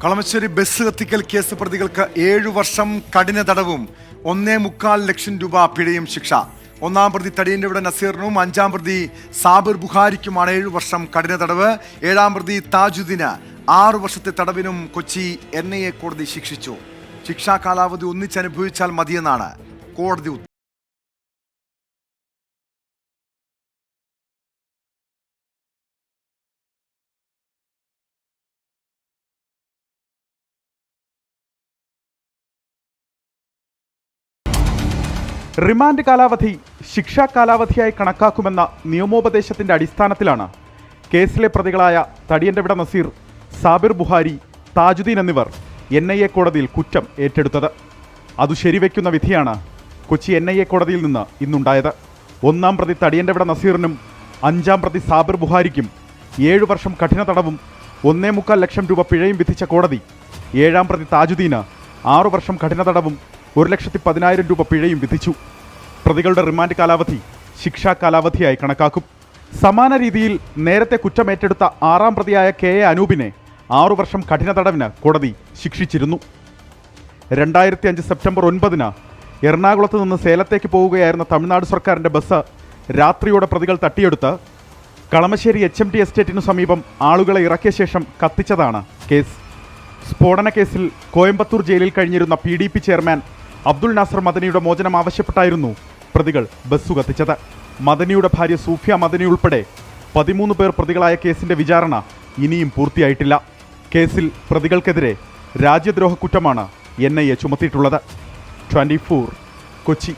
Kalamassery bus കത്തിക്കൽ case പ്രതികൾക്ക് 7 വർഷം കഠിന തടവും 1.25 ലക്ഷം രൂപ പിഴയും ശിക്ഷ. ഒന്നാം പ്രതി തടിയന്റെ നസീറിനും 5-ാം പ്രതി സാബിർ ബുഖാരിക്കുമാണ് 7 വർഷം കഠിന തടവ്. 7-ാം പ്രതി താജുദ്ദീന് 6 വർഷത്തെ തടവിനും കൊച്ചി NIA കോടതി ശിക്ഷിച്ചു. ശിക്ഷാ കാലാവധി ഒന്നിച്ചനുഭവിച്ചാൽ മതിയെന്നാണ് കോടതി ഉത്തരവ്. റിമാൻഡ് കാലാവധി ശിക്ഷാ കാലാവധിയായി കണക്കാക്കുമെന്ന നിയമോപദേശത്തിന്റെ അടിസ്ഥാനത്തിലാണ് കേസിലെ പ്രതികളായ തടിയന്റെ നസീർ, സാബിർ ബുഖാരി, താജുദ്ദീൻ എന്നിവർ NIA കോടതിയിൽ കുറ്റം ഏറ്റെടുത്തത്. അതു ശരിവെക്കുന്ന വിധിയാണ് കൊച്ചി NIA കോടതിയിൽ നിന്ന് ഇന്നുണ്ടായത്. ഒന്നാം പ്രതി തടിയന്റെ നസീറിനും 5-ാം പ്രതി സാബിർ ബുഖാരിക്കും 7 വർഷം കഠിന തടവും 1.25 ലക്ഷം രൂപ പിഴയും വിധിച്ച കോടതി 7-ാം പ്രതി താജുദ്ദീന് 6 വർഷം കഠിന തടവും 1,10,000 രൂപ പിഴയും വിധിച്ചു. പ്രതികളുടെ റിമാൻഡ് കാലാവധി ശിക്ഷാ കാലാവധിയായി കണക്കാക്കും. സമാന രീതിയിൽ നേരത്തെ കുറ്റമേറ്റെടുത്ത 6-ാം പ്രതിയായ KA അനൂപിനെ 6 വർഷം കഠിന തടവിന് കോടതി ശിക്ഷിച്ചിരുന്നു. 2005 സെപ്റ്റംബർ 9-ന് എറണാകുളത്ത് നിന്ന് സേലത്തേക്ക് പോവുകയായിരുന്ന തമിഴ്നാട് സർക്കാരിൻ്റെ ബസ് രാത്രിയോടെ പ്രതികൾ തട്ടിയെടുത്ത് കളമശ്ശേരി HMT എസ്റ്റേറ്റിനു സമീപം ആളുകളെ ഇറക്കിയ ശേഷം കത്തിച്ചതാണ് കേസ്. സ്ഫോടന കേസിൽ കോയമ്പത്തൂർ ജയിലിൽ കഴിഞ്ഞിരുന്ന PDP ചെയർമാൻ അബ്ദുൾ നാസർ മദനിയുടെ മോചനം ആവശ്യപ്പെട്ടായിരുന്നു പ്രതികൾ ബസ്സു കത്തിച്ചത്. മദനിയുടെ ഭാര്യ സൂഫിയ മദനി ഉൾപ്പെടെ 13 പേർ പ്രതികളായ കേസിന്റെ വിചാരണ ഇനിയും പൂർത്തിയായിട്ടില്ല. കേസിൽ പ്രതികൾക്കെതിരെ രാജ്യദ്രോഹ കുറ്റമാണ് NIA ചുമത്തിയിട്ടുള്ളത്. 24 കൊച്ചി.